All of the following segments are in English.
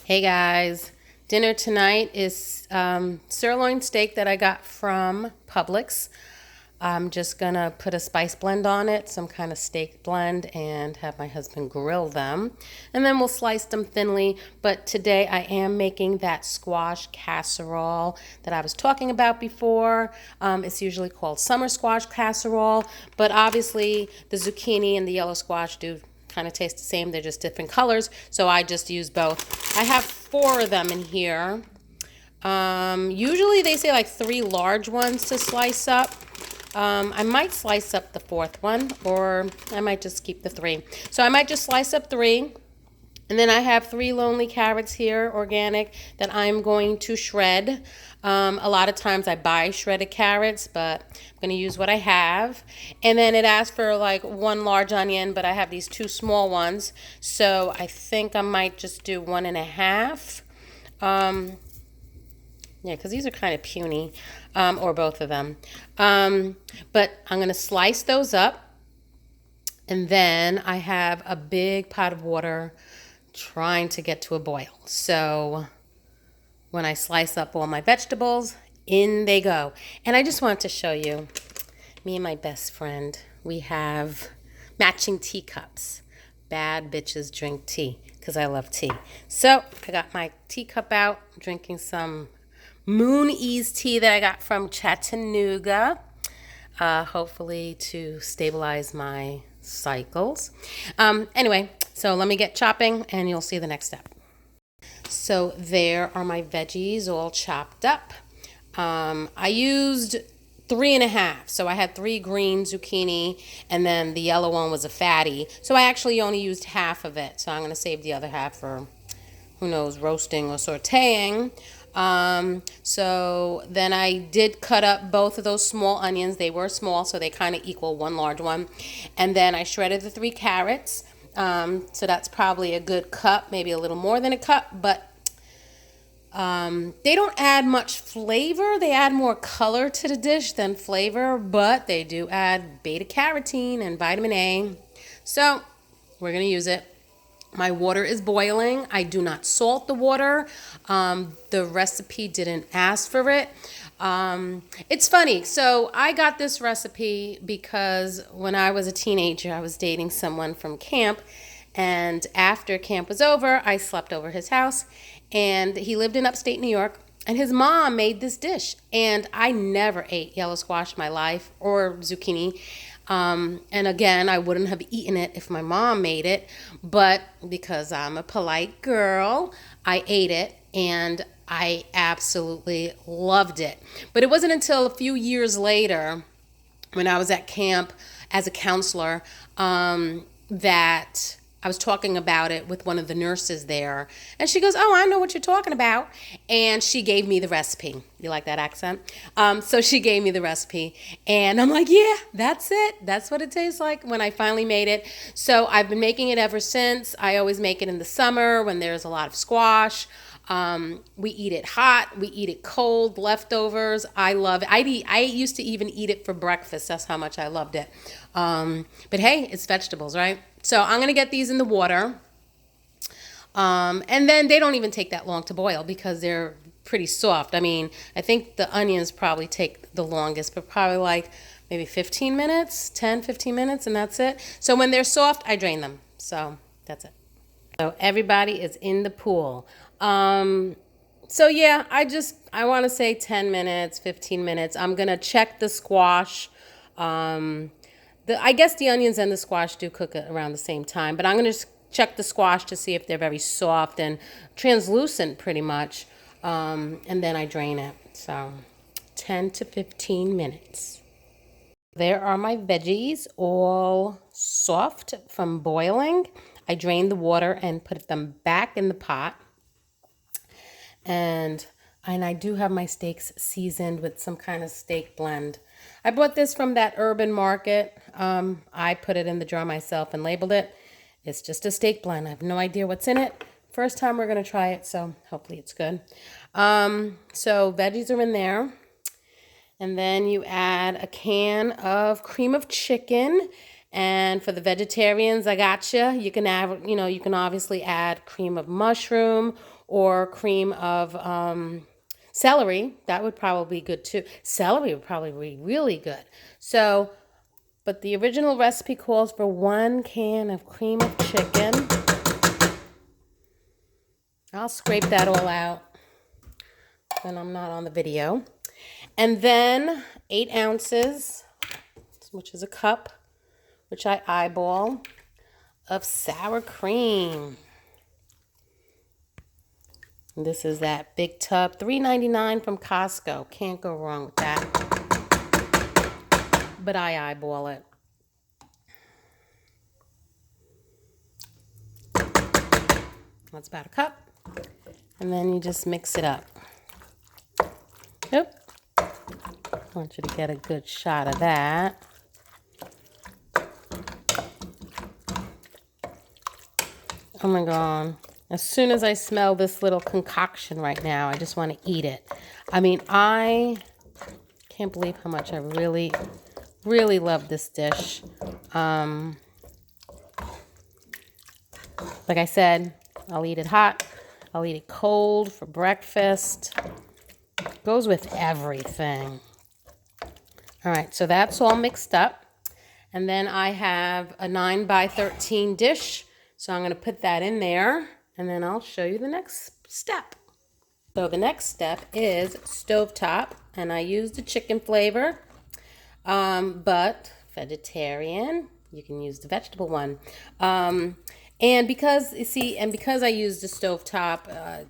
Hey guys, dinner tonight is sirloin steak that I got from Publix. I'm just gonna put a spice blend on it, some kind of steak blend, and have my husband grill them. And then we'll slice them thinly. But today I am making that squash casserole that I was talking about before. It's usually called summer squash casserole, but obviously the zucchini and the yellow squash do kind of taste the same. They're just different colors, so I just use both. I have 4 of them in here. Usually they say like 3 large ones to slice up. I might slice up the 4th one, or I might just keep the 3. So I might just slice up 3. And then I have 3 lonely carrots here, organic, that I'm going to shred. A lot of times I buy shredded carrots, but I'm going to use what I have. And then it asks for like 1 large onion, but I have these 2 small ones. So I think I might just do 1.5. Yeah, because these are kind of puny, or both of them. But I'm going to slice those up. And then I have a big pot of water trying to get to a boil. So when I slice up all my vegetables, in they go. And I just want to show you, me and my best friend, we have matching teacups. Bad bitches drink tea, because I love tea. So I got my teacup out, drinking some Moon Ease tea that I got from Chattanooga, hopefully to stabilize my cycles. Anyway, so let me get chopping and you'll see the next step. So there are my veggies all chopped up. I used 3.5. So I had 3 green zucchini and then the yellow one was a fatty. So I actually only used half of it. So I'm going to save the other half for, who knows, roasting or sauteing. So then I did cut up both of those small onions. They were small, so they kind of equal 1 large one. And then I shredded the 3 carrots. So that's probably a good cup, maybe a little more than a cup, but they don't add much flavor. They add more color to the dish than flavor, but they do add beta carotene and vitamin A. So we're going to use it. My water is boiling. I do not salt the water. The recipe didn't ask for it. It's funny. So I got this recipe because when I was a teenager, I was dating someone from camp. And after camp was over, I slept over his house. And he lived in upstate New York. And his mom made this dish. And I never ate yellow squash in my life or zucchini. And again, I wouldn't have eaten it if my mom made it, but because I'm a polite girl, I ate it and I absolutely loved it. But it wasn't until a few years later, when I was at camp as a counselor, that I was talking about it with one of the nurses there. And she goes, "Oh, I know what you're talking about." And she gave me the recipe. You like that accent? So she gave me the recipe. And I'm like, yeah, that's it. That's what it tastes like when I finally made it. So I've been making it ever since. I always make it in the summer when there's a lot of squash. We eat it hot. We eat it cold, leftovers. I love it. I used to even eat it for breakfast. That's how much I loved it. But hey, it's vegetables, right? So I'm going to get these in the water. And then they don't even take that long to boil because they're pretty soft. I mean, I think the onions probably take the longest, but probably like maybe 15 minutes, 10, 15 minutes, and that's it. So when they're soft, I drain them. So that's it. So everybody is in the pool. So yeah, I want to say 10 minutes, 15 minutes. I'm going to check the squash. I guess the onions and the squash do cook at around the same time, but I'm going to check the squash to see if they're very soft and translucent pretty much, and then I drain it. So 10 to 15 minutes. There are my veggies, all soft from boiling. I drained the water and put them back in the pot. And I do have my steaks seasoned with some kind of steak blend. I bought this from that urban market. I put it in the jar myself and labeled it. It's just a steak blend. I have no idea what's in it. First time we're going to try it, so hopefully it's good. So veggies are in there. And then you add a can of cream of chicken. And for the vegetarians, I gotcha. You can add, you can obviously add cream of mushroom or cream of celery. That would probably be good too. Celery would probably be really good. So, but the original recipe calls for 1 can of cream of chicken. I'll scrape that all out when I'm not on the video. And then 8 ounces, which is a cup, which I eyeball, of sour cream. And this is that big tub, $3.99 from Costco. Can't go wrong with that. But I eyeball it. That's about a cup. And then you just mix it up. Nope. I want you to get a good shot of that. Oh my God. As soon as I smell this little concoction right now, I just want to eat it. I mean, I can't believe how much I really, really love this dish. Like I said, I'll eat it hot. I'll eat it cold for breakfast. Goes with everything. All right, so that's all mixed up. And then I have a 9 by 13 dish. So I'm going to put that in there, and then I'll show you the next step. So the next step is stovetop, and I used the chicken flavor, but vegetarian, you can use the vegetable one. And because, you see, and because I used the stovetop,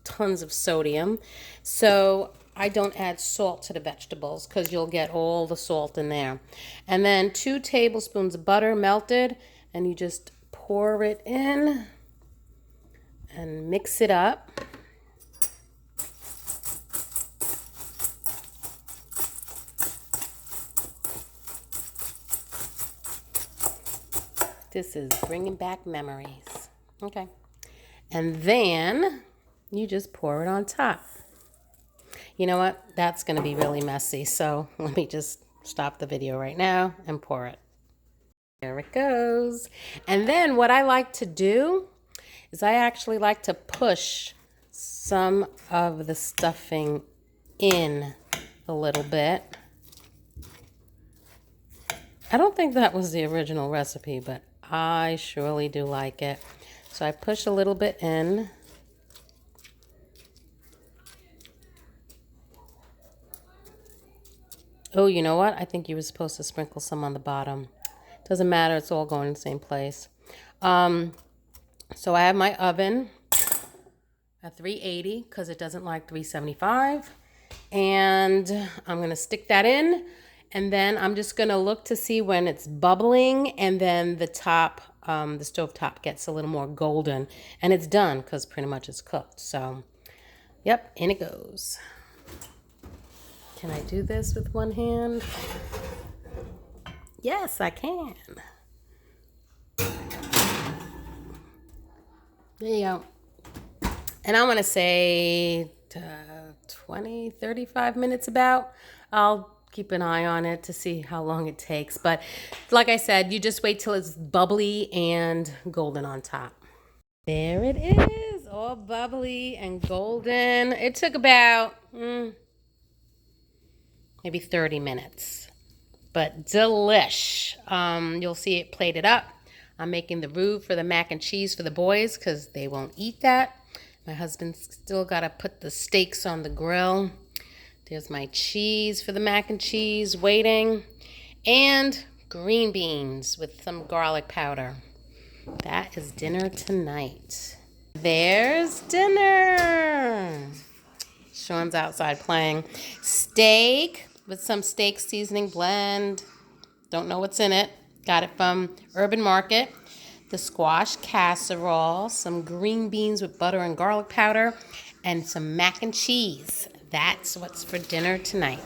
tons of sodium, so I don't add salt to the vegetables because you'll get all the salt in there. And then 2 tablespoons of butter melted, and you just pour it in and mix it up. This is bringing back memories. Okay. And then you just pour it on top. You know what? That's going to be really messy. So let me just stop the video right now and pour it. There it goes. And then what I like to do is I actually like to push some of the stuffing in a little bit. I don't think that was the original recipe, but I surely do like it. So I push a little bit in. Oh, you know what? I think you were supposed to sprinkle some on the bottom. Doesn't matter. It's all going in the same place. So I have my oven at 380 because it doesn't like 375. And I'm going to stick that in. And then I'm just going to look to see when it's bubbling, and then the top, the stove top gets a little more golden, and it's done because pretty much it's cooked. So, yep, in it goes. Can I do this with one hand? Yes, I can. There you go. And I'm going to say 20, 35 minutes about. I'll keep an eye on it to see how long it takes. But like I said, you just wait till it's bubbly and golden on top. There it is, all bubbly and golden. It took about maybe 30 minutes. But delish. You'll see it plated up. I'm making the roux for the mac and cheese for the boys because they won't eat that. My husband's still got to put the steaks on the grill. There's my cheese for the mac and cheese waiting. And green beans with some garlic powder. That is dinner tonight. There's dinner. Sean's outside playing. Steak with some steak seasoning blend. Don't know what's in it. Got it from Urban Market. The squash casserole. Some green beans with butter and garlic powder. And some mac and cheese. That's what's for dinner tonight.